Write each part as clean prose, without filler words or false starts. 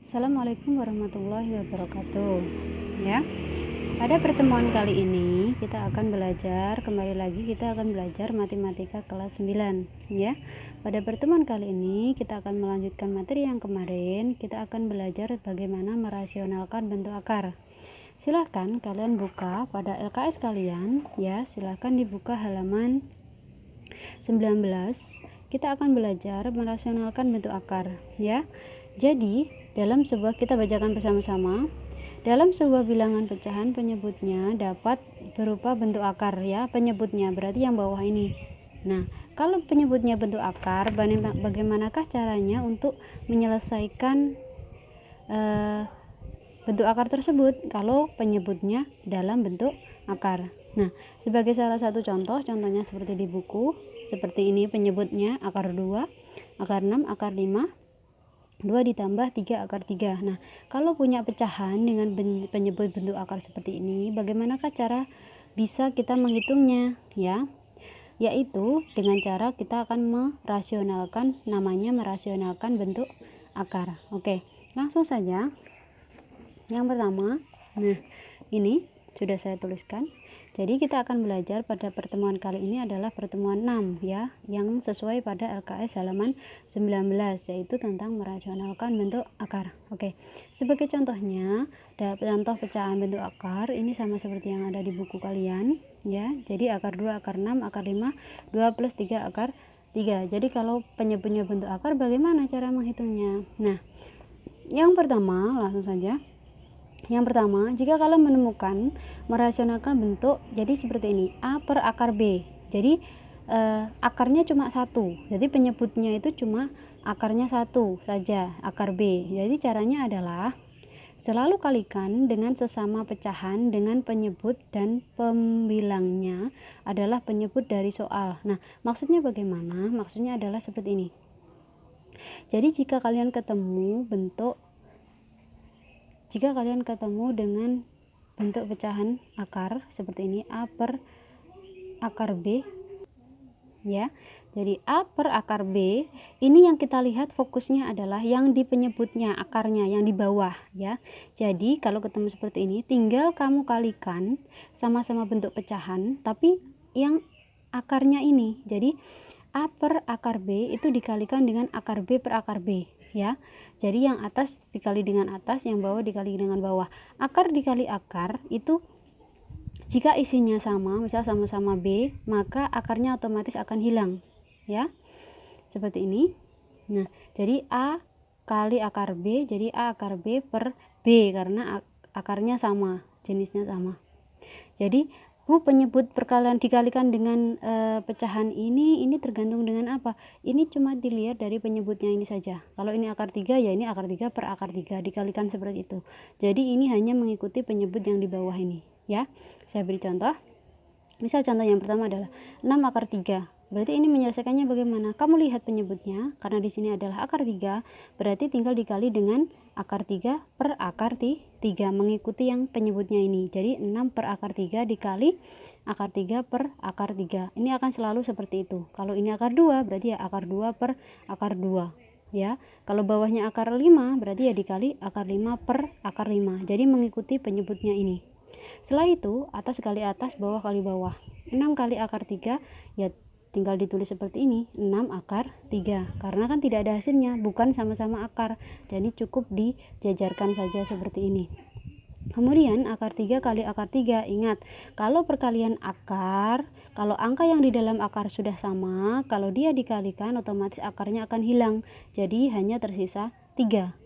Assalamualaikum warahmatullahi wabarakatuh. Ya, pada pertemuan kali ini kita akan belajar matematika kelas 9. Ya, pada pertemuan kali ini kita akan melanjutkan materi yang kemarin. Kita akan belajar bagaimana merasionalkan bentuk akar. Silahkan kalian buka pada LKS kalian. Ya, silahkan dibuka halaman 19. Kita akan belajar merasionalkan bentuk akar. Ya, jadi kita bacakan bersama-sama. Dalam sebuah bilangan pecahan, penyebutnya dapat berupa bentuk akar, ya. Penyebutnya berarti yang bawah ini. Nah, kalau penyebutnya bentuk akar, bagaimanakah caranya untuk menyelesaikan bentuk akar tersebut kalau penyebutnya dalam bentuk akar? Nah, sebagai salah satu contohnya seperti di buku, seperti ini penyebutnya akar 2, akar 6, akar 5, 2 ditambah 3 akar 3. Nah, kalau punya pecahan dengan penyebut bentuk akar seperti ini, bagaimanakah cara bisa kita menghitungnya, ya? Yaitu dengan cara kita akan merasionalkan bentuk akar. Oke, langsung saja. Yang pertama, nah ini sudah saya tuliskan. Jadi kita akan belajar pada pertemuan kali ini adalah pertemuan 6, ya, yang sesuai pada LKS halaman 19, yaitu tentang merasionalkan bentuk akar. Oke. Sebagai contohnya, contoh pecahan bentuk akar ini sama seperti yang ada di buku kalian, ya. Jadi akar 2, akar 6, akar 5, 2 plus 3 akar 3. Jadi kalau penyebutnya bentuk akar, bagaimana cara menghitungnya? Nah, yang pertama, langsung saja. Yang pertama, jika kalian menemukan merasionalkan bentuk, jadi seperti ini, A per akar B. Jadi akarnya cuma 1, jadi penyebutnya itu cuma akarnya 1 saja, akar B. Jadi caranya adalah selalu kalikan dengan sesama pecahan dengan penyebut dan pembilangnya adalah penyebut dari soal. Nah, maksudnya bagaimana? Maksudnya adalah seperti ini. Jadi jika kalian ketemu dengan bentuk pecahan akar seperti ini, A per akar B, ya. Jadi A per akar B, ini yang kita lihat fokusnya adalah yang di penyebutnya, akarnya yang di bawah, ya. Jadi kalau ketemu seperti ini, tinggal kamu kalikan sama-sama bentuk pecahan, tapi yang akarnya ini. Jadi A per akar B itu dikalikan dengan akar B per akar B, ya. Jadi yang atas dikali dengan atas, yang bawah dikali dengan bawah. Akar dikali akar itu jika isinya sama, misal sama-sama B, maka akarnya otomatis akan hilang, ya. Seperti ini. Nah, jadi A kali akar B, jadi A akar B per B karena akarnya sama, jenisnya sama. Jadi penyebut perkalian dikalikan dengan pecahan ini tergantung dengan apa? Ini cuma dilihat dari penyebutnya ini saja. Kalau ini akar 3, ya ini akar 3 per akar 3 dikalikan seperti itu. Jadi ini hanya mengikuti penyebut yang di bawah ini, ya. Saya beri contoh. Misal contoh yang pertama adalah 6 akar 3. Berarti ini menyelesaikannya bagaimana? Kamu lihat penyebutnya, karena di sini adalah akar 3, berarti tinggal dikali dengan akar 3 per akar 3, mengikuti yang penyebutnya ini. Jadi 6 per akar 3 dikali akar 3 per akar 3. Ini akan selalu seperti itu. Kalau ini akar 2, berarti ya akar 2 per akar 2. Ya, kalau bawahnya akar 5, berarti ya dikali akar 5 per akar 5. Jadi mengikuti penyebutnya ini. Setelah itu, atas kali atas, bawah kali bawah. 6 kali akar 3, ya tinggal ditulis seperti ini, 6 akar 3. Karena kan tidak ada hasilnya, bukan sama-sama akar. Jadi cukup dijajarkan saja seperti ini. Kemudian akar 3 kali akar 3. Ingat, kalau perkalian akar, kalau angka yang di dalam akar sudah sama, kalau dia dikalikan otomatis akarnya akan hilang. Jadi hanya tersisa 3.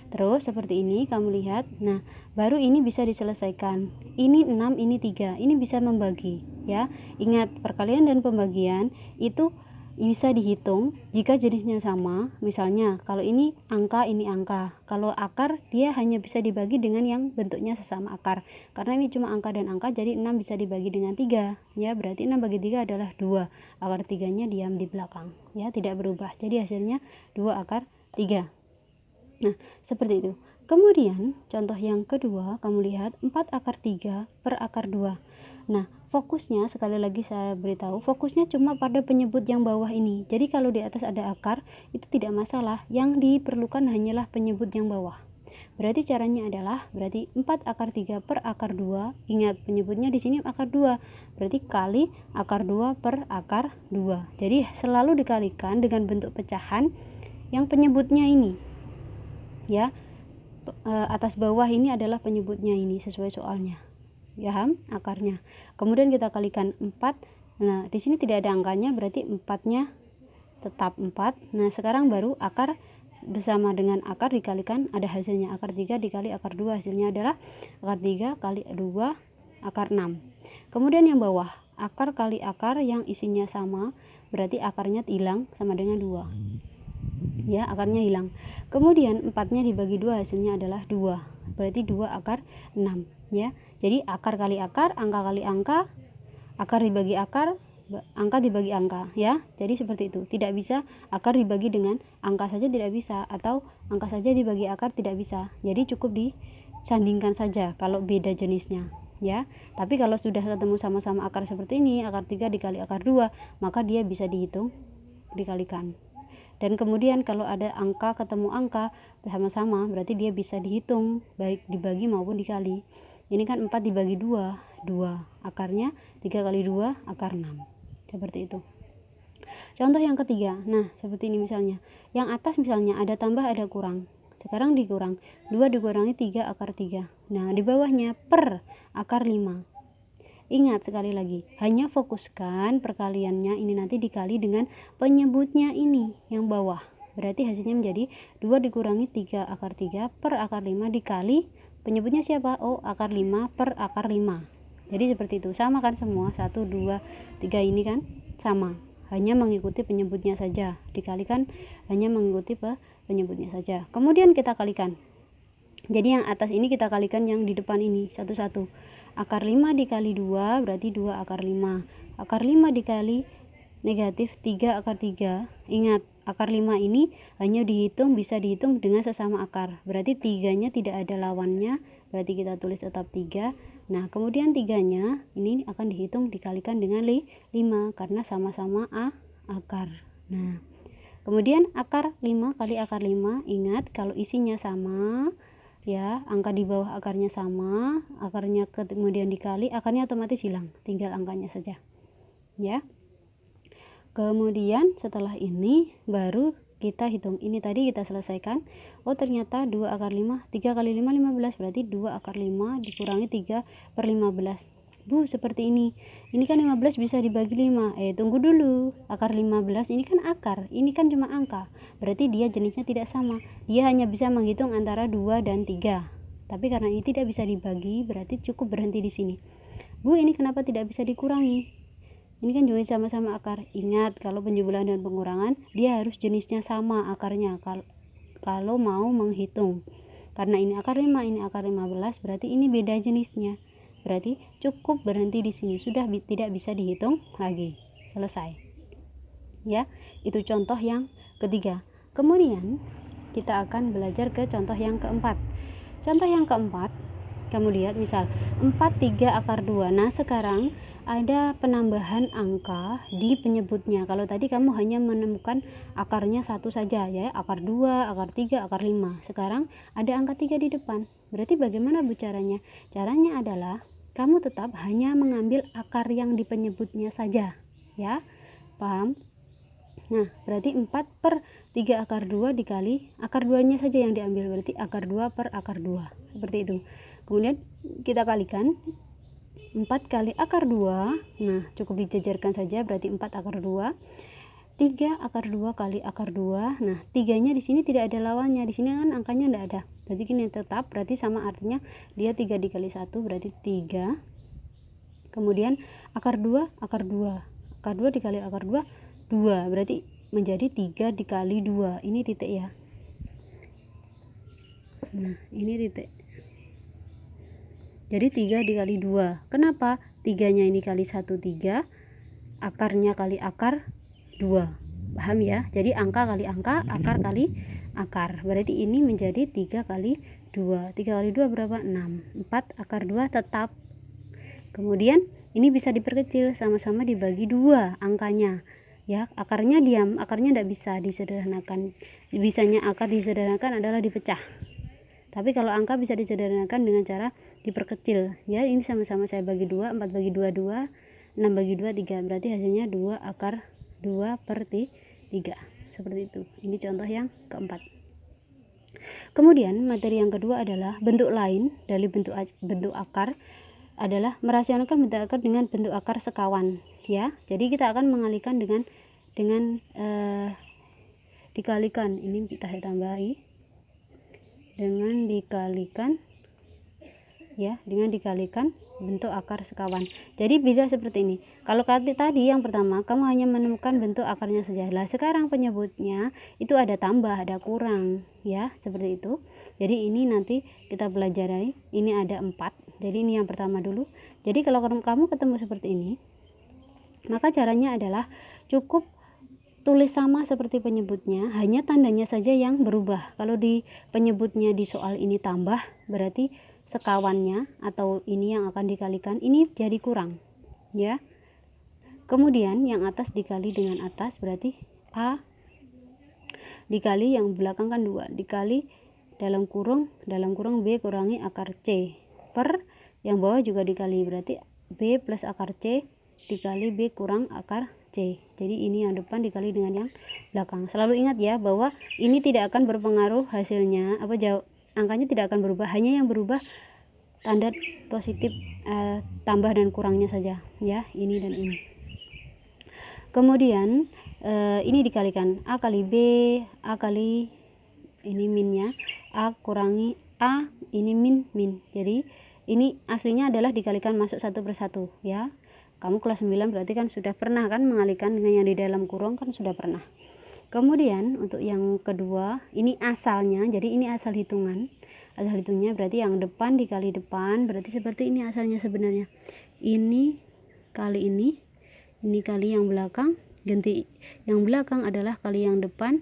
Terus seperti ini kamu lihat. Nah, baru ini bisa diselesaikan. Ini 6, ini 3. Ini bisa membagi, ya. Ingat, perkalian dan pembagian itu bisa dihitung jika jenisnya sama. Misalnya, kalau ini angka, ini angka. Kalau akar, dia hanya bisa dibagi dengan yang bentuknya sesama akar. Karena ini cuma angka dan angka, jadi 6 bisa dibagi dengan 3. Ya, berarti 6 bagi 3 adalah 2. Akar 3-nya diam di belakang, ya, tidak berubah. Jadi hasilnya 2 akar 3. Nah, seperti itu. Kemudian, contoh yang kedua, kamu lihat 4 akar 3 per akar 2. Nah, fokusnya, sekali lagi saya beritahu, fokusnya cuma pada penyebut yang bawah ini. Jadi kalau di atas ada akar itu tidak masalah, yang diperlukan hanyalah penyebut yang bawah. Berarti caranya adalah, berarti 4 akar 3 per akar 2, ingat penyebutnya di sini akar 2, berarti kali akar 2 per akar 2. Jadi selalu dikalikan dengan bentuk pecahan yang penyebutnya ini, ya. Atas bawah ini adalah penyebutnya ini sesuai soalnya, ya, akarnya. Kemudian kita kalikan 4. Nah, di sini tidak ada angkanya, berarti 4-nya tetap 4. Nah, sekarang baru akar bersama dengan akar dikalikan ada hasilnya, akar 3 dikali akar 2, hasilnya adalah akar 3 kali 2 akar 6. Kemudian yang bawah, akar kali akar yang isinya sama, berarti akarnya hilang sama dengan 2, ya, akarnya hilang. Kemudian 4-nya dibagi 2, hasilnya adalah 2, berarti 2 akar 6, ya. Jadi akar kali akar, angka kali angka, akar dibagi akar, angka dibagi angka, ya. Jadi seperti itu. Tidak bisa akar dibagi dengan angka saja, tidak bisa, atau angka saja dibagi akar, tidak bisa. Jadi cukup disandingkan saja kalau beda jenisnya, ya. Tapi kalau sudah ketemu sama-sama akar seperti ini, akar 3 dikali akar 2, maka dia bisa dihitung, dikalikan. Dan kemudian kalau ada angka ketemu angka sama-sama, berarti dia bisa dihitung baik dibagi maupun dikali. Ini kan 4 dibagi 2, 2, akarnya 3 kali 2 akar 6. Seperti itu. Contoh yang ketiga, nah seperti ini misalnya, yang atas misalnya ada tambah ada kurang, sekarang dikurang, 2 dikurangi 3 akar 3. Nah di bawahnya per akar 5. Ingat sekali lagi, hanya fokuskan perkaliannya ini nanti dikali dengan penyebutnya ini yang bawah, berarti hasilnya menjadi 2 dikurangi 3 akar 3 per akar 5 dikali penyebutnya siapa? Oh, akar 5 per akar 5. Jadi seperti itu, sama kan semua, 1, 2, 3 ini kan sama, hanya mengikuti penyebutnya saja, dikalikan hanya mengikuti penyebutnya saja. Kemudian kita kalikan, jadi yang atas ini kita kalikan yang di depan ini satu-satu. Akar 5 dikali 2 berarti 2 akar 5, akar 5 dikali negatif 3 akar 3. Ingat, akar 5 ini hanya bisa dihitung dengan sesama akar, berarti 3-nya tidak ada lawannya, berarti kita tulis tetap 3. Nah kemudian 3-nya ini akan dihitung dikalikan dengan 5 karena sama-sama akar. Nah kemudian akar 5 kali akar 5, ingat kalau isinya sama, ya, angka di bawah akarnya sama, akarnya kemudian dikali, akarnya otomatis hilang, tinggal angkanya saja, ya. Kemudian setelah ini baru kita hitung, ini tadi kita selesaikan. Oh ternyata 2 akar 5, 3 kali 5 15, berarti 2 akar 5 dikurangi 3 per 15. Bu, seperti ini kan 15 bisa dibagi 5, tunggu dulu, akar 15 ini kan akar, ini kan cuma angka, berarti dia jenisnya tidak sama, dia hanya bisa menghitung antara 2 dan 3, tapi karena ini tidak bisa dibagi, berarti cukup berhenti di sini. Bu, ini kenapa tidak bisa dikurangi? Ini kan juga sama-sama akar. Ingat, kalau penjumlahan dan pengurangan dia harus jenisnya sama akarnya kalau mau menghitung. Karena ini akar 5, ini akar 15, berarti ini beda jenisnya. Berarti cukup berhenti di sini, sudah tidak bisa dihitung lagi. Selesai. Ya, itu contoh yang ketiga. Kemudian kita akan belajar ke contoh yang keempat. Contoh yang keempat, kamu lihat misal 4 3 akar 2. Nah, sekarang ada penambahan angka di penyebutnya. Kalau tadi kamu hanya menemukan akarnya satu saja, ya, akar 2, akar 3, akar 5. Sekarang ada angka 3 di depan. Berarti bagaimana Bu caranya? Caranya adalah kamu tetap hanya mengambil akar yang di penyebutnya saja, ya. Paham? Nah, berarti 4 per 3 akar 2 dikali akar 2-nya saja yang diambil, berarti akar 2 per akar 2. Seperti itu. Kemudian kita kalikan 4 kali akar 2, nah cukup dijajarkan saja, berarti 4 akar 2, 3 akar 2 kali akar 2, nah 3-nya di sini tidak ada lawannya, di sini kan angkanya tidak ada, jadi ini tetap, berarti sama artinya dia 3 dikali 1, berarti 3, kemudian akar 2, akar 2, akar 2 dikali akar 2, 2, berarti menjadi 3 dikali 2, ini titik ya, nah ini titik. Jadi 3 dikali 2. Kenapa? 3-nya ini kali 1 3, akarnya kali akar 2. Paham ya? Jadi angka kali angka, akar kali akar. Berarti ini menjadi 3 kali 2. 3 kali 2 berapa? 6. 4 akar 2 tetap. Kemudian ini bisa diperkecil, sama-sama dibagi 2 angkanya ya. Akarnya diam, akarnya tidak bisa disederhanakan. Bisanya akar disederhanakan adalah dipecah, tapi kalau angka bisa disederhanakan dengan cara diperkecil ya. Ini sama-sama saya bagi 2, 4 bagi 2 2, 6 bagi 2 3, berarti hasilnya 2 akar 2/3, seperti itu. Ini contoh yang keempat. Kemudian materi yang kedua adalah bentuk lain dari bentuk akar adalah merasionalkan bentuk akar dengan bentuk akar sekawan ya. Jadi kita akan mengalihkan dengan dikalikan, ini kita tambahi dengan dikalikan ya, dengan dikalikan bentuk akar sekawan. Jadi beda seperti ini. Kalau tadi yang pertama kamu hanya menemukan bentuk akarnya saja. Lah sekarang penyebutnya itu ada tambah, ada kurang ya, seperti itu. Jadi ini nanti kita pelajari. Ini ada 4. Jadi ini yang pertama dulu. Jadi kalau kamu ketemu seperti ini, maka caranya adalah cukup tulis sama seperti penyebutnya, hanya tandanya saja yang berubah. Kalau di penyebutnya di soal ini tambah, berarti sekawannya atau ini yang akan dikalikan ini jadi kurang ya. Kemudian yang atas dikali dengan atas, berarti A dikali yang belakang kan 2, dikali dalam kurung B kurangi akar C, per yang bawah juga dikali, berarti B plus akar C dikali B kurang akar C. Jadi ini yang depan dikali dengan yang belakang. Selalu ingat ya bahwa ini tidak akan berpengaruh hasilnya, angkanya tidak akan berubah, hanya yang berubah tanda positif tambah dan kurangnya saja ya, ini dan ini. Kemudian ini dikalikan A kali B, A kali ini minnya, A kurangi A, ini min. Jadi ini aslinya adalah dikalikan masuk 1 per 1 ya. Kamu kelas 9 berarti kan sudah pernah kan mengalihkan dengan yang di dalam kurung, kan sudah pernah. Kemudian untuk yang kedua, ini asalnya, jadi ini asal hitungan. Asal hitungnya berarti yang depan dikali depan, berarti seperti ini asalnya sebenarnya. Ini kali ini kali yang belakang, ganti yang belakang adalah kali yang depan.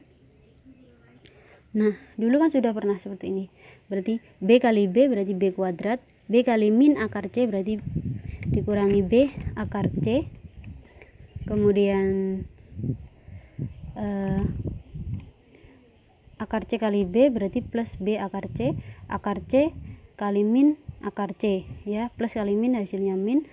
Nah, dulu kan sudah pernah seperti ini. Berarti B kali B berarti B kuadrat, B kali min akar C berarti dikurangi B akar C. Kemudian akar C kali B berarti plus B akar C kali min akar C ya, plus kali min hasilnya min,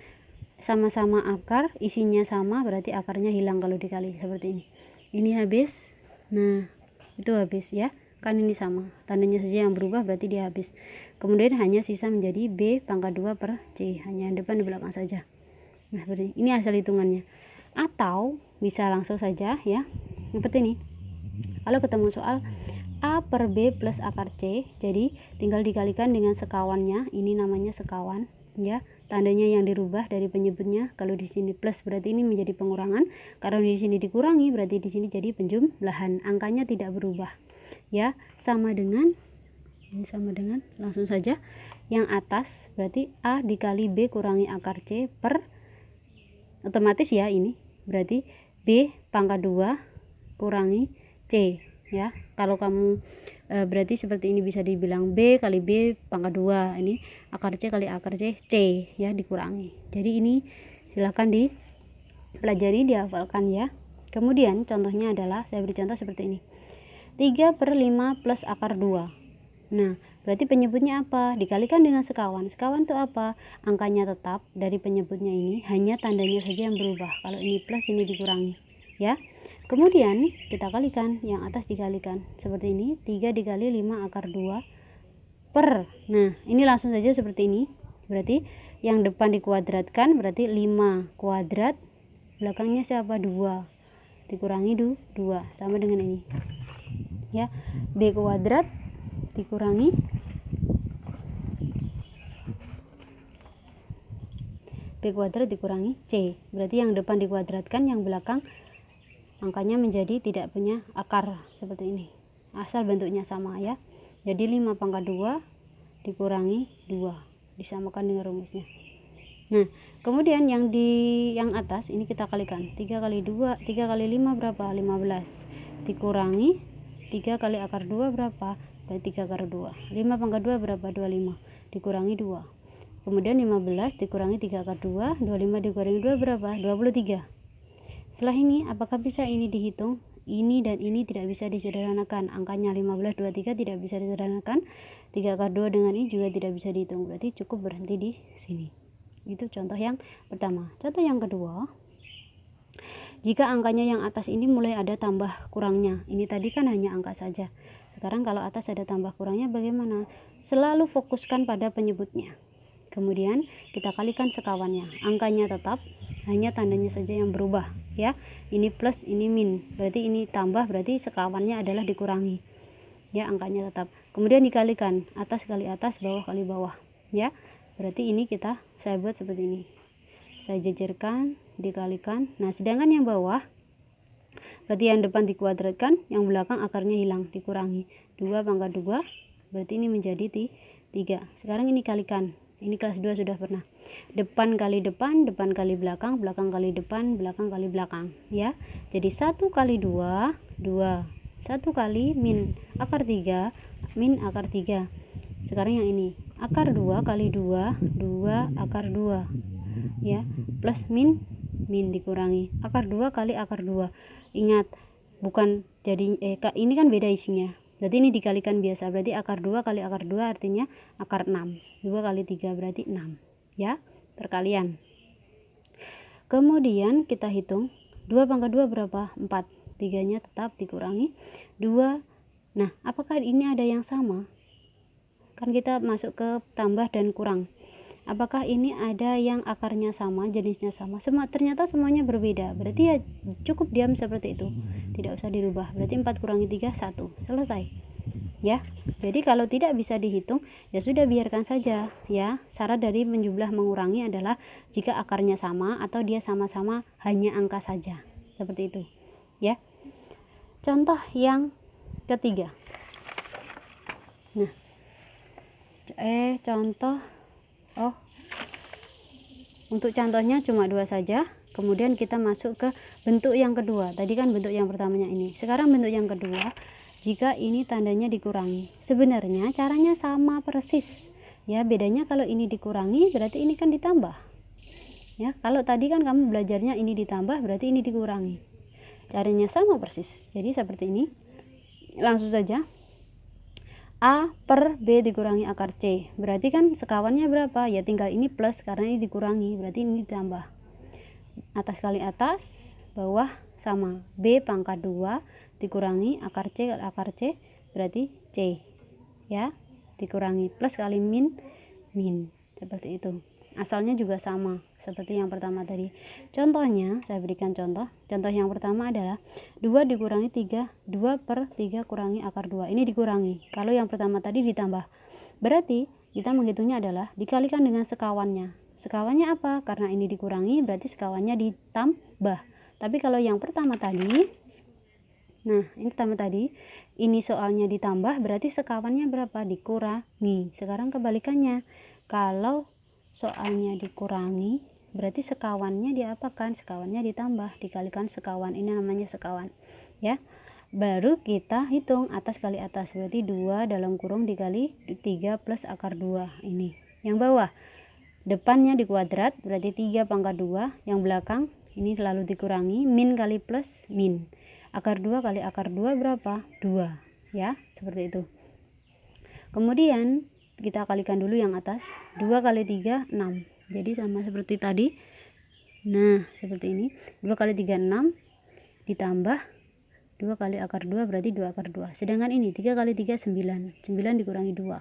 sama-sama akar, isinya sama, berarti akarnya hilang kalau dikali seperti ini habis. Nah itu habis ya, kan ini sama, tandanya saja yang berubah, berarti dia habis. Kemudian hanya sisa menjadi B pangkat 2 per C, hanya depan di belakang saja. Nah seperti ini asal hitungannya. Atau bisa langsung saja ya, seperti ini. Kalau ketemu soal A per B plus akar C, jadi tinggal dikalikan dengan sekawannya, ini namanya sekawan ya. Tandanya yang dirubah dari penyebutnya, kalau di sini plus berarti ini menjadi pengurangan, kalau di sini dikurangi berarti di sini jadi penjumlahan, angkanya tidak berubah ya. Sama dengan langsung saja yang atas, berarti A dikali B kurangi akar C per, otomatis ya ini berarti B pangkat 2 kurangi C ya. Kalau kamu berarti seperti ini bisa dibilang B kali B pangkat 2, ini akar C kali akar C ya, dikurangi. Jadi ini silahkan dipelajari, dihafalkan ya. Kemudian contohnya adalah, saya beri contoh seperti ini, 3 per 5 plus akar 2. Nah berarti penyebutnya apa? Dikalikan dengan sekawan. Sekawan itu apa? Angkanya tetap dari penyebutnya ini, hanya tandanya saja yang berubah. Kalau ini plus, ini dikurangi ya. Kemudian kita kalikan, yang atas dikalikan seperti ini, 3 dikali 5 akar 2 per, nah ini langsung saja seperti ini, berarti yang depan dikuadratkan, berarti 5 kuadrat, belakangnya siapa? 2 dikurangi 2, sama dengan ini ya. B kuadrat dikurangi C, berarti yang depan dikuadratkan, yang belakang angkanya menjadi tidak punya akar, seperti ini, asal bentuknya sama ya. Jadi 5 pangkat 2 dikurangi 2, disamakan dengan rumusnya. Nah kemudian yang atas ini kita kalikan, 3 kali 5 berapa? 15 dikurangi 3 kali akar 2 berapa? Berarti 3 akar 2. 5 pangkat 2 berapa? 25 dikurangi 2. kemudian 15 dikurangi 3 akar 2, 25 dikurangi 2 berapa? 23. Setelah ini apakah bisa ini dihitung? Ini dan ini tidak bisa disederhanakan, angkanya 15, 23 tidak bisa disederhanakan, 3 akar 2 dengan ini juga tidak bisa dihitung, berarti cukup berhenti di sini. Itu contoh yang pertama. Contoh yang kedua, jika angkanya yang atas ini mulai ada tambah kurangnya, ini tadi kan hanya angka saja, sekarang kalau atas ada tambah kurangnya bagaimana? Selalu fokuskan pada penyebutnya, kemudian kita kalikan sekawannya, angkanya tetap, hanya tandanya saja yang berubah ya, ini plus ini min, berarti ini tambah, berarti sekawannya adalah dikurangi ya, angkanya tetap, kemudian dikalikan atas kali atas, bawah kali bawah ya, berarti ini saya buat seperti ini, saya jajarkan, dikalikan. Nah sedangkan yang bawah berarti yang depan dikuadratkan, yang belakang akarnya hilang, dikurangi 2 pangkat 2, berarti ini menjadi 3. Sekarang ini kalikan, ini kelas 2 sudah pernah, depan kali depan, depan kali belakang, belakang kali depan, belakang kali belakang ya, jadi 1 kali 2, 2, 1 kali min akar 3, min akar 3. Sekarang yang ini akar 2 kali 2, 2 akar 2 ya, plus min dikurangi akar 2 kali akar 2. Ingat, bukan jadi ini kan beda isinya, berarti ini dikalikan biasa, berarti akar 2 kali akar 2 artinya akar 6, 2 kali 3 berarti 6 ya, perkalian. Kemudian kita hitung 2 pangkat 2 berapa? 4, 3 nya tetap dikurangi 2. Nah apakah ini ada yang sama? Kan kita masuk ke tambah dan kurang, apakah ini ada yang akarnya sama, jenisnya sama? Ternyata semuanya berbeda, berarti ya cukup diam seperti itu, tidak usah dirubah, berarti 4 kurangi 3 1, selesai ya. Jadi kalau tidak bisa dihitung ya sudah, biarkan saja ya. Syarat dari menjumlah mengurangi adalah jika akarnya sama atau dia sama-sama hanya angka saja, seperti itu ya. Contoh yang ketiga, nah untuk contohnya cuma 2 saja, kemudian kita masuk ke bentuk yang kedua. Tadi kan bentuk yang pertamanya ini, sekarang bentuk yang kedua, jika ini tandanya dikurangi, sebenarnya caranya sama persis ya, bedanya kalau ini dikurangi berarti ini kan ditambah ya, kalau tadi kan kamu belajarnya ini ditambah berarti ini dikurangi, caranya sama persis. Jadi seperti ini, langsung saja, A per B dikurangi akar C, berarti kan sekawannya berapa ya, tinggal ini plus karena ini dikurangi, berarti ini ditambah, atas kali atas, bawah sama, B pangkat 2 dikurangi akar C kali akar C berarti C ya, dikurangi plus kali min, seperti itu. Asalnya juga sama seperti yang pertama tadi. Contohnya saya berikan contoh yang pertama adalah 2 dikurangi 3, 2 per 3 kurangi akar 2, ini dikurangi, kalau yang pertama tadi ditambah, berarti kita menghitungnya adalah dikalikan dengan sekawannya. Sekawannya apa? Karena ini dikurangi berarti sekawannya ditambah. Tapi kalau yang pertama tadi, nah ini pertama tadi, ini soalnya ditambah berarti sekawannya berapa? Dikurangi. Sekarang kebalikannya, kalau soalnya dikurangi berarti sekawannya diapakan? Sekawannya ditambah, dikalikan sekawan, ini namanya sekawan ya. Baru kita hitung atas kali atas, berarti 2 dalam kurung dikali 3 plus akar 2, ini yang bawah, depannya dikuadrat berarti 3 pangkat 2, yang belakang ini lalu dikurangi, min kali plus min, akar 2 kali akar 2 berapa? 2 ya, seperti itu. Kemudian kita kalikan dulu yang atas, 2 kali 3 6, jadi sama seperti tadi. Nah seperti ini, 2 kali 3 6 ditambah 2 kali akar 2 berarti 2 akar 2, sedangkan ini 3 kali 3 9, 9 dikurangi 2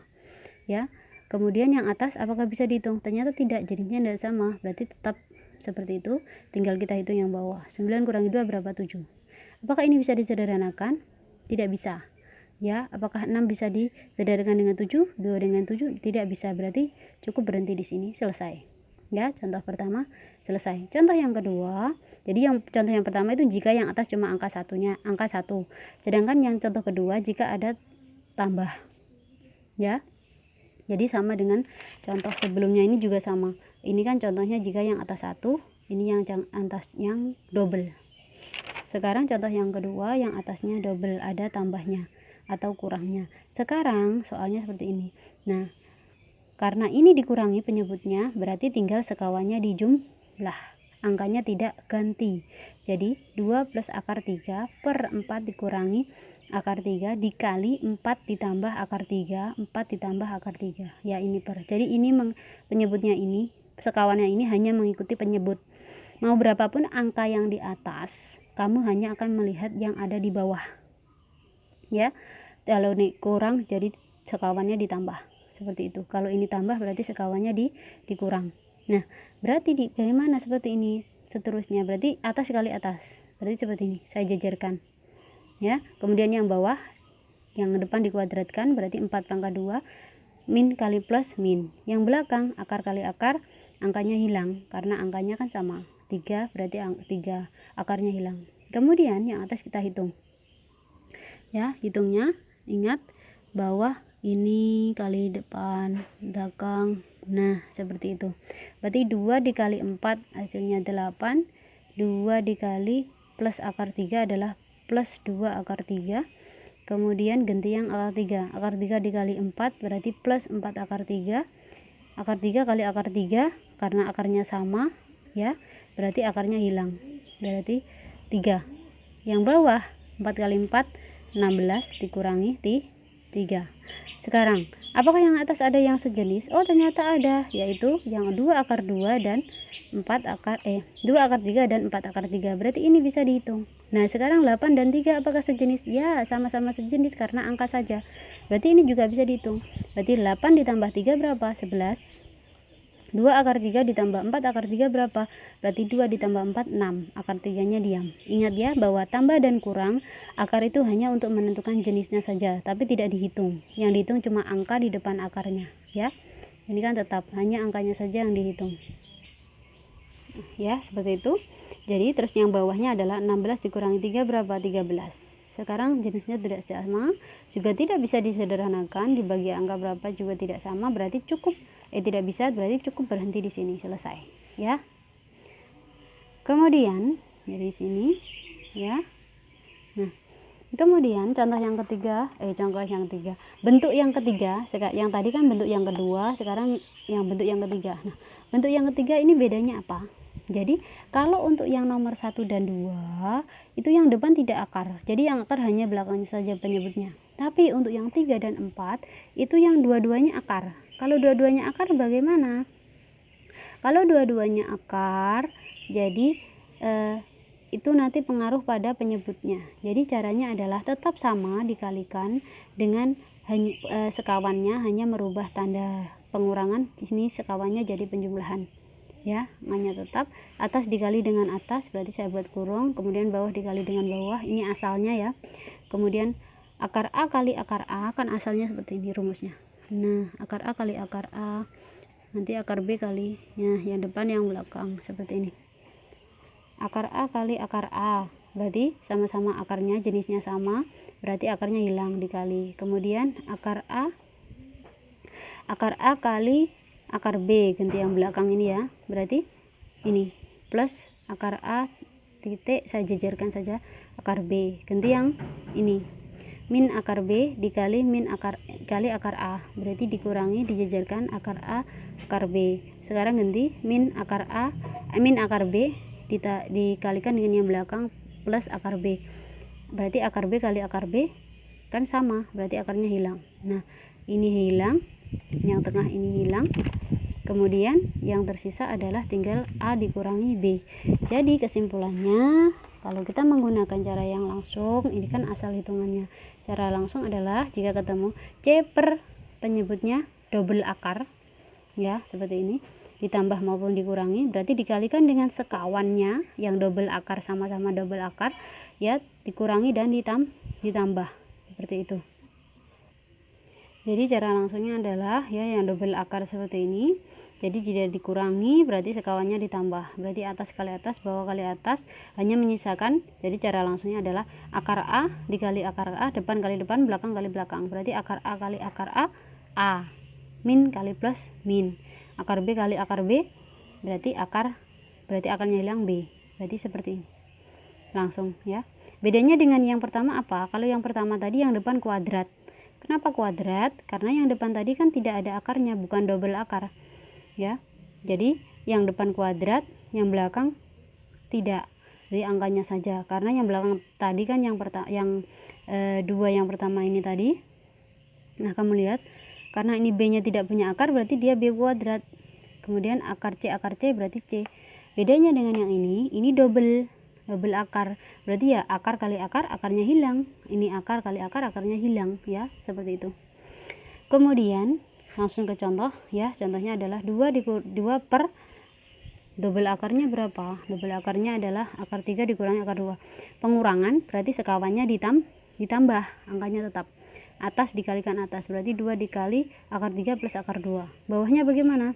ya. Kemudian yang atas apakah bisa dihitung? Ternyata tidak, jadinya tidak sama, berarti tetap seperti itu, tinggal kita hitung yang bawah, 9 kurangi 2 berapa? 7. Apakah ini bisa disederhanakan? Tidak bisa ya. Apakah 6 bisa disederhanakan dengan 7? 2 dengan 7 tidak bisa, berarti cukup berhenti di sini, selesai ya. Contoh pertama selesai. Contoh yang kedua, jadi yang contoh yang pertama itu jika yang atas cuma angka 1, sedangkan yang contoh kedua jika ada tambah ya. Jadi sama dengan contoh sebelumnya, ini juga sama, ini kan contohnya jika yang atas 1, ini yang atas yang double. Sekarang contoh yang kedua yang atasnya double, ada tambahnya atau kurangnya. Sekarang soalnya seperti ini. Nah karena ini dikurangi penyebutnya, berarti tinggal sekawannya dijumlah, angkanya tidak ganti. Jadi 2 plus akar 3 per 4 dikurangi akar 3 dikali 4 ditambah akar 3, 4 ditambah akar 3, ya ini per. Jadi ini penyebutnya ini, sekawannya ini hanya mengikuti penyebut. Mau berapapun angka yang di atas, kamu hanya akan melihat yang ada di bawah, ya. Kalau ini kurang, jadi sekawannya ditambah, seperti itu. Kalau ini tambah, berarti sekawannya dikurang. Nah, berarti bagaimana seperti ini seterusnya? Berarti atas kali atas, berarti seperti ini. Saya jajarkan, ya. Kemudian yang bawah, yang depan dikuadratkan, berarti 4 pangkat 2 min kali plus min. Yang belakang akar kali akar, angkanya hilang karena angkanya kan sama. 3 berarti 3 akarnya hilang. Kemudian yang atas kita hitung, ya. Hitungnya ingat bawah ini kali depan belakang, nah seperti itu. Berarti 2 dikali 4 hasilnya 8, 2 dikali plus akar 3 adalah plus 2 akar 3. Kemudian ganti yang akar 3, akar 3 dikali 4 berarti plus 4 akar 3, akar 3 kali akar 3 karena akarnya sama, ya, berarti akarnya hilang, berarti 3. Yang bawah 4 kali 4 16 dikurangi 3. Sekarang apakah yang atas ada yang sejenis? Oh ternyata ada, yaitu yang 2 akar 2 dan 2 akar 3 dan 4 akar 3, berarti ini bisa dihitung. Nah sekarang 8 dan 3 apakah sejenis? Ya, sama-sama sejenis karena angka saja, berarti ini juga bisa dihitung. Berarti 8 ditambah 3 berapa? 11. 2 akar 3 ditambah 4 akar 3 berapa? Berarti 2 ditambah 4 6, akar 3 nya diam. Ingat ya bahwa tambah dan kurang akar itu hanya untuk menentukan jenisnya saja, tapi tidak dihitung. Yang dihitung cuma angka di depan akarnya, ya. Ini kan tetap hanya angkanya saja yang dihitung, ya, seperti itu. Jadi terus yang bawahnya adalah 16 dikurangi 3 berapa? 13. Sekarang jenisnya tidak sama, juga tidak bisa disederhanakan, dibagi angka berapa juga tidak sama, berarti cukup tidak bisa, berarti cukup berhenti di sini, selesai, ya. Kemudian dari sini, ya. Nah, kemudian contoh yang ketiga, bentuk yang ketiga, yang tadi kan bentuk yang kedua, sekarang yang bentuk yang ketiga. Nah, bentuk yang ketiga ini bedanya apa? Jadi kalau untuk yang nomor 1 dan 2 itu yang depan tidak akar, jadi yang akar hanya belakangnya saja penyebutnya. Tapi untuk yang 3 dan 4 itu yang dua-duanya akar. Kalau dua-duanya akar bagaimana? Kalau dua-duanya akar, jadi itu nanti pengaruh pada penyebutnya. Jadi caranya adalah tetap sama dikalikan dengan sekawannya, hanya merubah tanda pengurangan. Ini sekawannya jadi penjumlahan, ya, hanya tetap atas dikali dengan atas, berarti saya buat kurung, kemudian bawah dikali dengan bawah, ini asalnya, ya. Kemudian akar A kali akar A, kan asalnya seperti ini rumusnya. Nah, akar A kali akar A, nanti akar B kali, ya, yang depan yang belakang, seperti ini. Akar A kali akar A, berarti sama-sama akarnya, jenisnya sama, berarti akarnya hilang dikali. Kemudian akar A kali akar B, ganti yang belakang ini, ya, berarti ini plus akar A titik, saya jajarkan saja, akar B, ganti yang ini min akar B dikali min akar kali akar A, berarti dikurangi dijajarkan akar A akar B. Sekarang ganti min akar B dikalikan dengan yang belakang plus akar B, berarti akar B kali akar B kan sama, berarti akarnya hilang. Nah, ini hilang, yang tengah ini hilang, kemudian yang tersisa adalah tinggal A dikurangi B. Jadi kesimpulannya, kalau kita menggunakan cara yang langsung, ini kan asal hitungannya. Cara langsung adalah jika ketemu C per penyebutnya double akar, ya, seperti ini, ditambah maupun dikurangi, berarti dikalikan dengan sekawannya yang double akar, sama-sama double akar, ya, dikurangi dan ditambah, seperti itu. Jadi cara langsungnya adalah, ya, yang double akar seperti ini. Jadi jika dikurangi berarti sekawannya ditambah, berarti atas kali atas, bawah kali atas, hanya menyisakan. Jadi cara langsungnya adalah akar A dikali akar A, depan kali depan, belakang kali belakang, berarti akar A kali akar A, min kali plus min, akar B kali akar B, berarti akarnya hilang B, berarti seperti ini langsung, ya. Bedanya dengan yang pertama apa? Kalau yang pertama tadi yang depan kuadrat, Kenapa kuadrat? Karena yang depan tadi kan tidak ada akarnya, bukan double akar ya. Jadi yang depan kuadrat, yang belakang tidak, jadi angkanya saja. Karena yang belakang tadi kan yang dua yang pertama ini tadi. Nah, kamu lihat, karena ini B nya tidak punya akar, berarti dia B kuadrat. Kemudian akar C berarti C. Bedanya dengan yang ini double akar, berarti ya akar kali akar, akarnya hilang. Ini akar kali akar, akarnya hilang ya, seperti itu. Kemudian langsung ke contoh ya. Contohnya adalah 2 per double akarnya berapa? Double akarnya adalah akar 3 dikurangi akar 2. Pengurangan berarti sekawannya ditambah, angkanya tetap. Atas dikalikan atas, berarti 2 dikali akar 3 plus akar 2. Bawahnya bagaimana?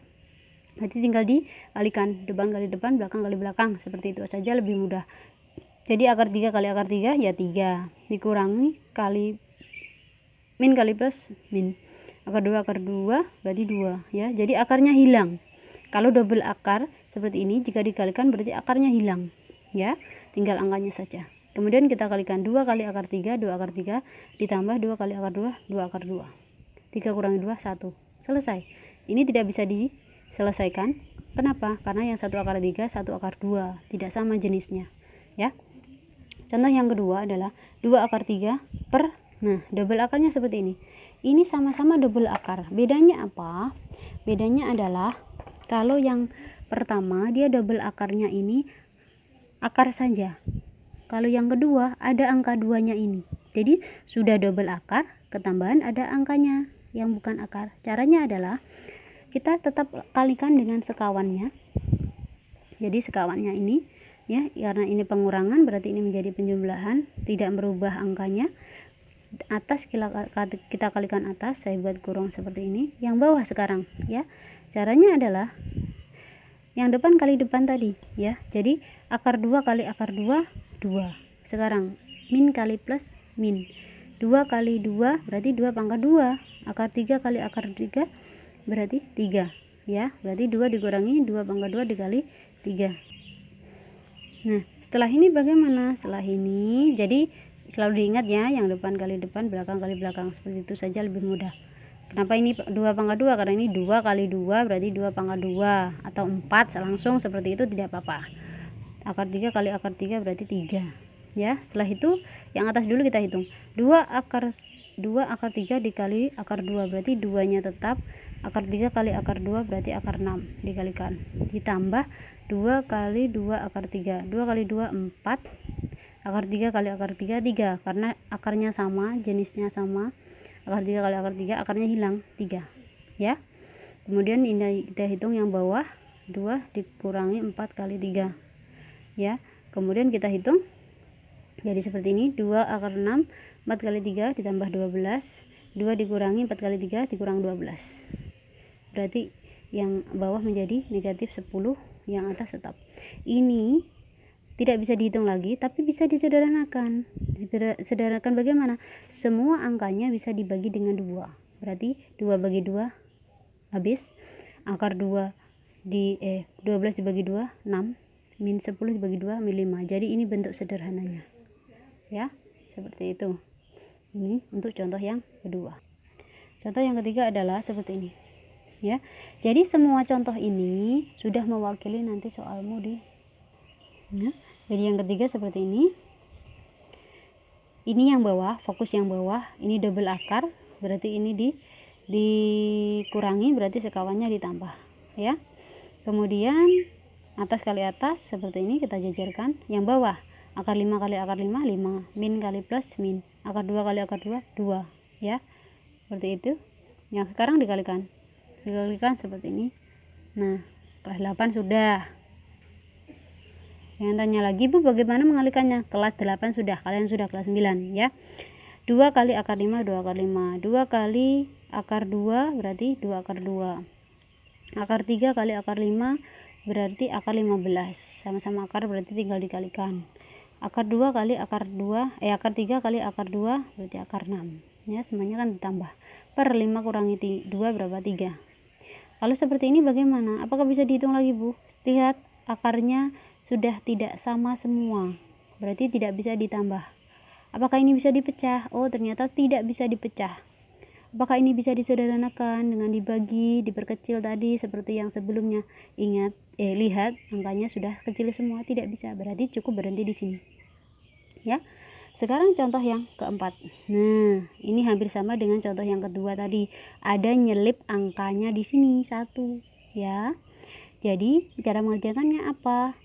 Berarti tinggal dikalikan, depan kali depan, belakang kali belakang, seperti itu saja, lebih mudah. Jadi akar 3 kali akar 3 ya 3, dikurangi kali min kali plus min, akar 2 berarti 2 ya. Jadi akarnya hilang. Kalau double akar seperti ini, jika dikalikan berarti akarnya hilang ya, tinggal angkanya saja. Kemudian kita kalikan 2 kali akar 3, 2 akar 3 ditambah 2 kali akar 2, 2 akar 2. 3 kurangi 2, 1. Selesai. Ini tidak bisa diselesaikan. Kenapa? Karena yang 1 akar 3, 1 akar 2, tidak sama jenisnya ya. Contoh yang kedua adalah 2 akar 3 per, nah double akarnya seperti ini. Ini sama-sama double akar. Bedanya apa? Bedanya adalah kalau yang pertama dia double akarnya ini akar saja. Kalau yang kedua ada angka 2-nya ini. Jadi sudah double akar, ketambahan ada angkanya yang bukan akar. Caranya adalah kita tetap kalikan dengan sekawannya. Jadi sekawannya ini ya, karena ini pengurangan berarti ini menjadi penjumlahan, tidak merubah angkanya. Atas kita kalikan atas, saya buat kurung seperti ini. Yang bawah sekarang ya. Caranya adalah yang depan kali depan tadi ya. Jadi akar 2 kali akar 2, 2. Sekarang min kali plus min. 2 kali 2 berarti 2 pangkat 2. Akar 3 kali akar 3 berarti 3 ya. Berarti 2 dikurangi 2 pangkat 2 dikali 3. Nah, setelah ini bagaimana? Setelah ini jadi selalu diingat ya, yang depan kali depan, belakang kali belakang, seperti itu saja, lebih mudah. Kenapa ini 2 pangkat 2? Karena ini 2 kali 2 berarti 2 pangkat 2, atau 4 langsung seperti itu tidak apa-apa. Akar 3 kali akar 3 berarti 3 ya. Setelah itu yang atas dulu kita hitung. 2 akar 3 dikali akar 2 berarti 2-nya tetap. Akar 3 kali akar 2 berarti akar 6 dikalikan. Ditambah 2 kali 2 akar 3. 2 kali 2 4. Akar 3 kali akar 3 3, karena akarnya sama, jenisnya sama. Akar 3 kali akar 3, akarnya hilang 3 ya. Kemudian ini kita hitung yang bawah, 2 dikurangi 4 kali 3 ya. Kemudian kita hitung jadi seperti ini, 2 akar 6, 4 kali 3 ditambah 12, 2 dikurangi 4 kali 3 dikurang 12, berarti yang bawah menjadi negatif 10, yang atas tetap. Ini tidak bisa dihitung lagi, tapi bisa disederhanakan. Sederhanakan bagaimana? Semua angkanya bisa dibagi dengan 2. Berarti 2 bagi 2 habis. Akar 2 12 dibagi 2 6, min 10 dibagi 2 min 5. Jadi ini bentuk sederhananya. Ya, seperti itu. Ini untuk contoh yang kedua. Contoh yang ketiga adalah seperti ini. Ya. Jadi semua contoh ini sudah mewakili nanti soalmu di ya. Jadi yang ketiga seperti ini. Ini yang bawah, fokus yang bawah, ini double akar, berarti ini dikurangi, berarti sekawannya ditambah ya. Kemudian atas kali atas seperti ini kita jajarkan. Yang bawah akar 5 kali akar 5 5, min kali plus min, akar 2 kali akar 2 2 ya. Seperti itu. Yang sekarang dikalikan seperti ini. Nah, kelas 8 sudah. Yang tanya lagi, Bu, bagaimana mengalikannya? Kelas 8 sudah, kalian sudah kelas 9 ya. 2 kali akar 5 2 akar 5, 2 kali akar 2 berarti 2 akar 2. Akar 3 kali akar 5 berarti akar 15. Sama-sama akar berarti tinggal dikalikan. Akar 2 kali akar 2 akar 3 kali akar 2 berarti akar 6 ya. Semuanya kan ditambah. Per 5 kurangi 2 berapa? 3. Kalau seperti ini bagaimana? Apakah bisa dihitung lagi, Bu? Lihat, akarnya sudah tidak sama semua, berarti tidak bisa ditambah. Apakah ini bisa dipecah? Oh, ternyata tidak bisa dipecah. Apakah ini bisa disederhanakan dengan dibagi, diperkecil tadi seperti yang sebelumnya? Ingat, lihat angkanya sudah kecil semua, tidak bisa. Berarti cukup berhenti di sini. Ya. Sekarang contoh yang keempat. Nah, ini hampir sama dengan contoh yang kedua tadi. Ada nyelip angkanya di sini 1, ya. Jadi, cara mengerjakannya apa?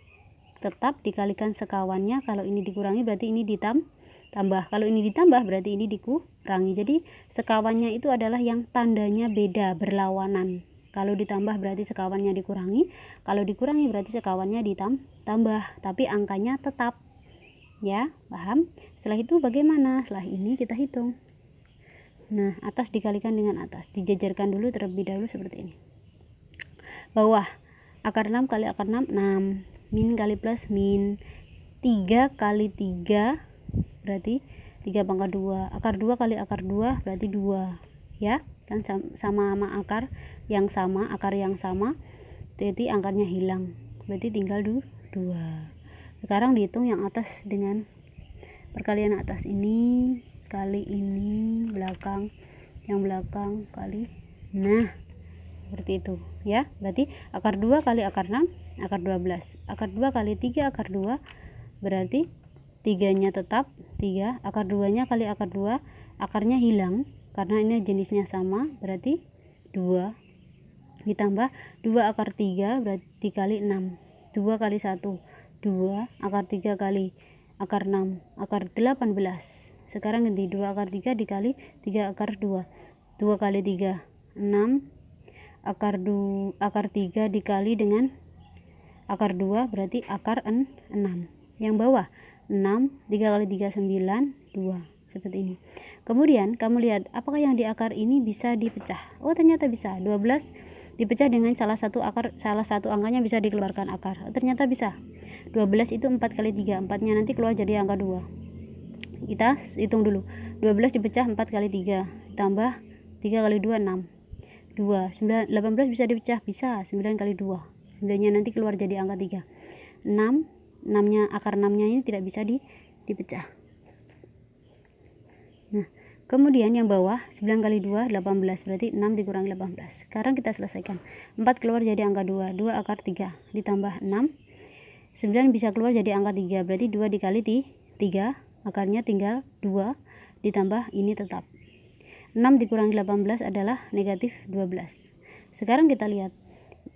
Tetap dikalikan sekawannya. Kalau ini dikurangi berarti ini ditambah. Kalau ini ditambah berarti ini dikurangi. Jadi, sekawannya itu adalah yang tandanya beda, berlawanan. Kalau ditambah berarti sekawannya dikurangi. Kalau dikurangi berarti sekawannya ditambah. Tapi angkanya tetap. Ya, paham? Setelah itu bagaimana? Setelah ini kita hitung. Nah, atas dikalikan dengan atas. Dijajarkan dulu terlebih dahulu seperti ini. Bawah, akar 6 kali akar 6, 6. Min kali plus min. 3 kali 3 berarti 3 pangkat 2. Akar 2 kali akar 2 berarti 2. Ya, kan sama akar yang sama, jadi angkarnya hilang. Berarti tinggal 2. Sekarang dihitung yang atas dengan perkalian atas ini kali ini belakang, yang belakang kali. Nah, seperti itu ya. Berarti akar 2 kali akar 6 akar 12. Akar 2 kali 3 akar 2 berarti 3-nya tetap 3. Akar 2-nya kali akar 2 akarnya hilang karena ini jenisnya sama, berarti 2 ditambah 2 akar 3 berarti kali 6. 2 kali 1 2, akar 3 kali akar 6 akar 18. Sekarang ganti 2 akar 3 dikali 3 akar 2. 2 kali 3 6, akar 3 dikali dengan akar 2 berarti akar 6. Yang bawah 6, 3 kali 3 9, 2. Seperti ini. Kemudian kamu lihat apakah yang di akar ini bisa dipecah. Oh, ternyata bisa. 12 dipecah dengan salah satu angkanya bisa dikeluarkan akar. Oh, ternyata bisa. 12 itu 4 kali 3. 4-nya nanti keluar jadi angka 2. Kita hitung dulu. 12 dipecah 4 kali 3 tambah 3 kali 2 6. 2, 9, 18 bisa dipecah, bisa. 9 kali 2. 9-nya nanti keluar jadi angka 3. 6, 6-nya akar 6-nya ini tidak bisa dipecah. Nah, kemudian yang bawah 9 kali 2 18 berarti 6 dikurangi 18. Sekarang kita selesaikan. 4 keluar jadi angka 2. 2 akar 3 ditambah 6. 9 bisa keluar jadi angka 3 berarti 2 dikali 3 akarnya tinggal 2 ditambah ini tetap. 6 dikurangi 18 adalah negatif 12. Sekarang kita lihat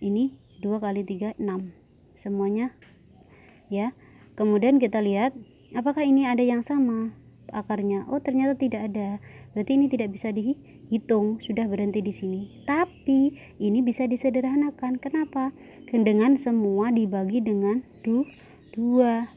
ini 2 kali 3 6 semuanya ya. Kemudian kita lihat apakah ini ada yang sama akarnya. Oh, ternyata tidak ada. Berarti ini tidak bisa dihitung, sudah berhenti di sini. Tapi ini bisa disederhanakan. Kenapa? Dengan semua dibagi dengan 2.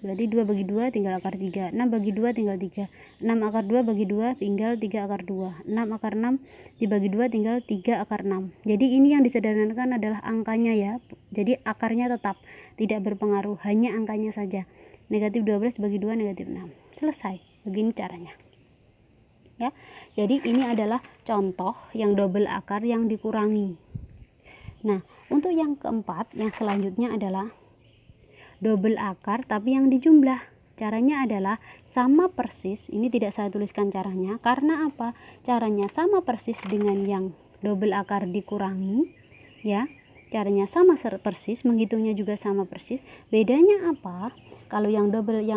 Berarti 2 bagi 2 tinggal akar 3. 6 bagi 2 tinggal 3. 6 akar 2 bagi 2 tinggal 3 akar 2. 6 akar 6 dibagi 2 tinggal 3 akar 6. Jadi ini yang disederhanakan adalah angkanya ya. Jadi akarnya tetap tidak berpengaruh, hanya angkanya saja. Negatif 12 bagi 2 negatif 6. Selesai. Begini caranya. Ya. Jadi ini adalah contoh yang double akar yang dikurangi. Nah, untuk yang keempat, yang selanjutnya adalah double akar tapi yang dijumlah. Caranya adalah sama persis. Ini tidak saya tuliskan caranya. Karena apa? Caranya sama persis dengan yang double akar dikurangi. Ya, caranya sama persis. Menghitungnya juga sama persis. Bedanya apa? Kalau yang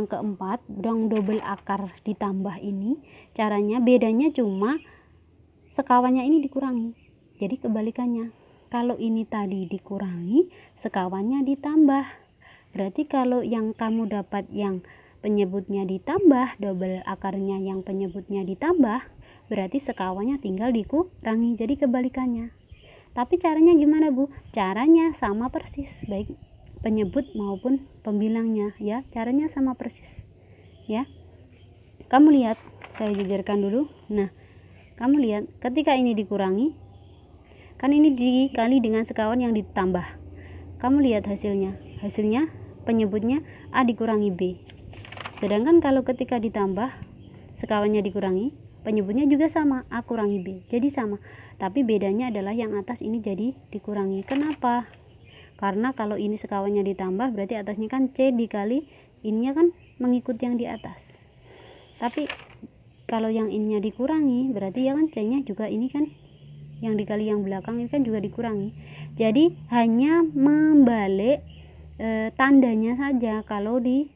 keempat, yang double akar ditambah ini, caranya bedanya cuma sekawannya ini dikurangi. Jadi kebalikannya. Kalau ini tadi dikurangi, sekawannya ditambah. Berarti kalau yang kamu dapat yang penyebutnya ditambah, double akarnya yang penyebutnya ditambah, berarti sekawannya tinggal dikurangi. Jadi kebalikannya. Tapi caranya gimana, Bu? Caranya sama persis, baik penyebut maupun pembilangnya ya. Caranya sama persis. Ya. Kamu lihat, saya jajarkan dulu. Nah, kamu lihat ketika ini dikurangi, kan ini dikali dengan sekawan yang ditambah. Kamu lihat hasilnya. Hasilnya penyebutnya A dikurangi B. Sedangkan kalau ketika ditambah, sekawannya dikurangi, penyebutnya juga sama, A kurangi B. Jadi sama. Tapi bedanya adalah yang atas ini jadi dikurangi. Kenapa? Karena kalau ini sekawannya ditambah, berarti atasnya kan C dikali ininya kan mengikut yang di atas. Tapi kalau yang ininya dikurangi berarti ya kan C-nya juga ini kan yang dikali yang belakang ini kan juga dikurangi. Jadi hanya membalik tandanya saja. Kalau di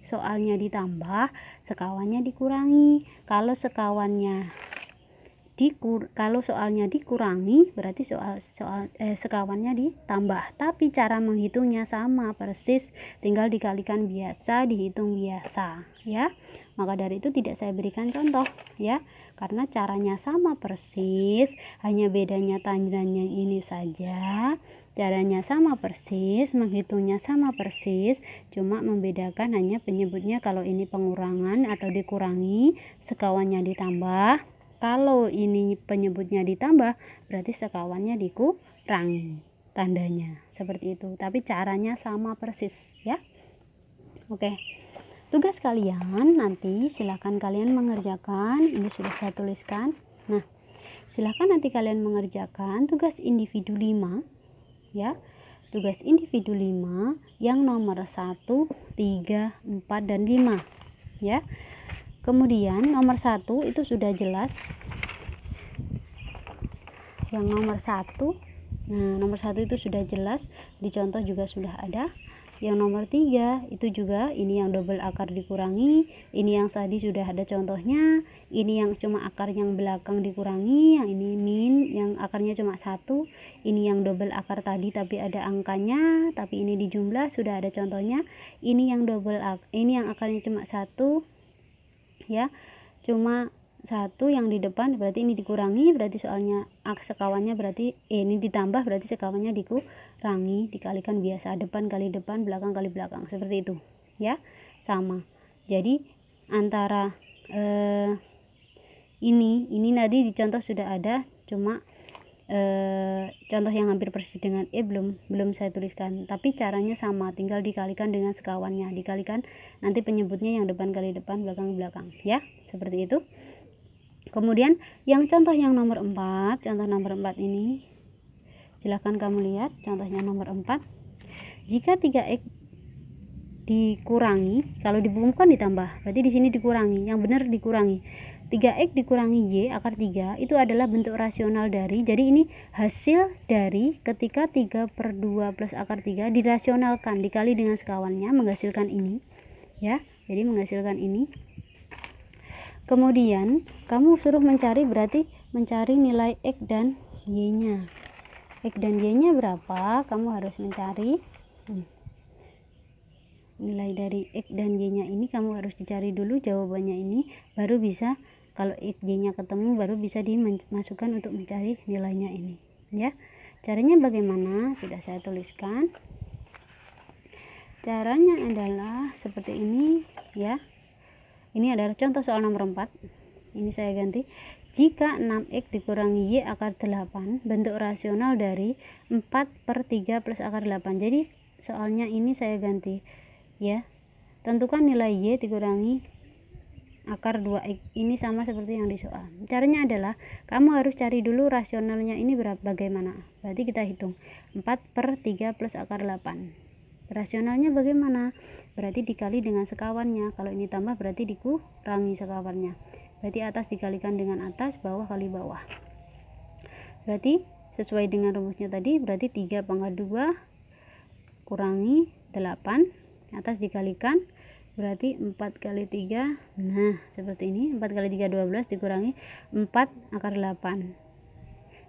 soalnya ditambah, sekawannya dikurangi. Kalau soalnya dikurangi berarti sekawannya ditambah. Tapi cara menghitungnya sama persis, tinggal dikalikan biasa, dihitung biasa ya. Maka dari itu tidak saya berikan contoh ya, karena caranya sama persis, hanya bedanya tandanya ini saja. Caranya sama persis, menghitungnya sama persis, cuma membedakan hanya penyebutnya. Kalau ini pengurangan atau dikurangi, sekawannya ditambah. Kalau ini penyebutnya ditambah, berarti sekawannya dikurangi tandanya, seperti itu. Tapi caranya sama persis ya. Oke, tugas kalian nanti silakan kalian mengerjakan. Ini sudah saya tuliskan. Nah, silakan nanti kalian mengerjakan tugas individu 5 ya. Tugas individu 5 yang nomor 1, 3, 4, dan 5 ya. Kemudian nomor 1 itu sudah jelas. Yang nomor 1, nah nomor 1 itu sudah jelas, di contoh juga sudah ada. Yang nomor 3 itu juga, ini yang double akar dikurangi, ini yang tadi sudah ada contohnya, ini yang cuma akar yang belakang dikurangi, yang ini min, yang akarnya cuma 1, ini yang double akar tadi tapi ada angkanya, tapi ini dijumlah sudah ada contohnya, ini yang ini yang akarnya cuma 1 ya, cuma 1 yang di depan berarti ini dikurangi, berarti soalnya sekawannya berarti ini ditambah, berarti sekawannya dikurangi, dikalikan biasa, depan kali depan, belakang kali belakang, seperti itu ya, sama. Jadi antara ini tadi di contoh sudah ada, cuma contoh yang hampir persis dengan belum saya tuliskan, tapi caranya sama, tinggal dikalikan dengan sekawannya, dikalikan nanti penyebutnya yang depan kali depan, belakang belakang ya, seperti itu. Kemudian yang contoh yang nomor 4, contoh nomor 4 ini silahkan kamu lihat contohnya nomor 4. Jika 3x dikurangi, kalau dibukukan ditambah, berarti di sini dikurangi, yang benar dikurangi. 3x dikurangi y akar 3 itu adalah bentuk rasional dari, jadi ini hasil dari ketika 3/2 plus akar 3 dirasionalkan, dikali dengan sekawannya, menghasilkan ini ya, jadi menghasilkan ini. Kemudian kamu suruh mencari, berarti mencari nilai x dan y nya. X dan y nya berapa, kamu harus mencari nilai dari x dan y nya ini, kamu harus dicari dulu jawabannya ini, baru bisa, kalau x y nya ketemu baru bisa dimasukkan untuk mencari nilainya ini ya. Caranya bagaimana sudah saya tuliskan. Caranya adalah seperti ini ya. Ini adalah contoh soal nomor 4, ini saya ganti. Jika 6x dikurangi y akar 8 bentuk rasional dari 4/3 plus akar 8. Jadi soalnya ini saya ganti ya, tentukan nilai y dikurangi akar 2x, ini sama seperti yang di soal. Caranya adalah kamu harus cari dulu rasionalnya ini bagaimana, berarti kita hitung 4/3 plus akar 8. Rasionalnya bagaimana, berarti dikali dengan sekawannya, kalau ini tambah berarti dikurangi sekawannya, berarti atas dikalikan dengan atas, bawah kali bawah, berarti sesuai dengan rumusnya tadi, berarti 3/2 kurangi 8, atas dikalikan berarti 4 kali 3, nah seperti ini, 4 kali 3 12 dikurangi 4 akar 8,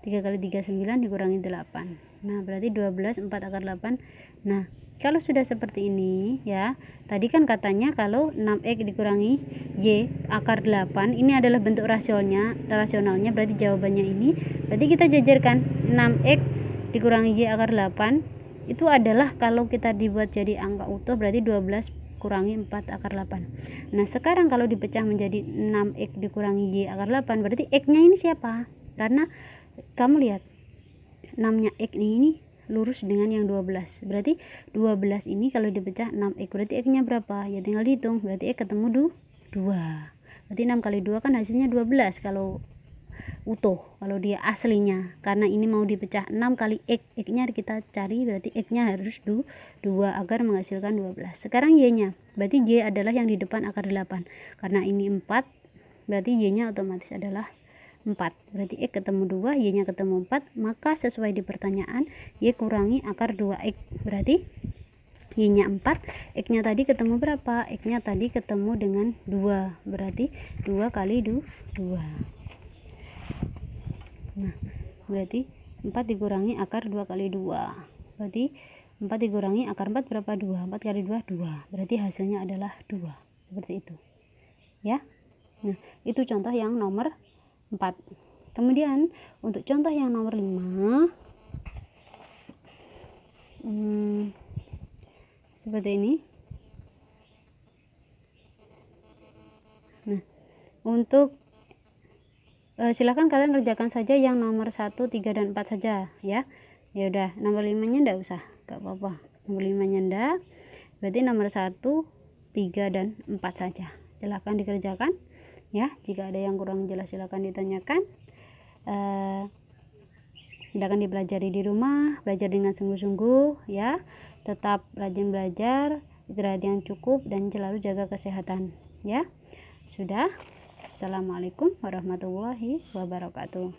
3 kali 3 9 dikurangi 8, nah berarti 12, 4 akar 8. Nah kalau sudah seperti ini ya, tadi kan katanya kalau 6x dikurangi y akar 8 ini adalah bentuk rasionalnya, berarti jawabannya ini, berarti kita jajarkan 6x dikurangi y akar 8 itu adalah, kalau kita dibuat jadi angka utuh berarti 12 kurangi 4 akar 8. Nah sekarang kalau dipecah menjadi 6x dikurangi y akar 8, berarti x nya ini siapa, karena kamu lihat 6 nya x ini lurus dengan yang 12, berarti 12 ini kalau dipecah 6x, berarti x nya berapa ya, tinggal dihitung, berarti x ketemu 2, berarti 6 kali 2 kan hasilnya 12 kalau utuh, kalau dia aslinya, karena ini mau dipecah 6 kali x nya kita cari, berarti x nya harus 2 agar menghasilkan 12. Sekarang y nya, berarti y adalah yang di depan akar 8, karena ini 4 berarti Y-nya otomatis adalah 4. Berarti X ketemu 2, Y-nya ketemu 4, maka sesuai di pertanyaan Y kurangi akar 2X. Berarti Y-nya 4, X-nya tadi ketemu berapa? X-nya tadi ketemu dengan 2, berarti 2 kali 2. Nah, berarti 4 dikurangi akar 2 kali 2. Berarti 4 dikurangi akar 4 berapa? 2. 4 kali 2, 2. Berarti hasilnya adalah 2. Seperti itu. Ya. Nah, itu contoh yang nomor 4. Kemudian untuk contoh yang nomor 5, seperti ini. Nah, untuk silakan kalian kerjakan saja yang nomor 1, 3, dan 4 saja ya. Ya udah, nomor 5-nya enggak usah, enggak apa-apa. Nomor 5-nya enggak. Berarti nomor 1, 3, dan 4 saja. Silakan dikerjakan ya. Jika ada yang kurang jelas silakan ditanyakan. Silakan dipelajari di rumah, belajar dengan sungguh-sungguh ya. Tetap rajin belajar, istirahat yang cukup, dan selalu jaga kesehatan ya. Sudah. Assalamualaikum warahmatullahi wabarakatuh.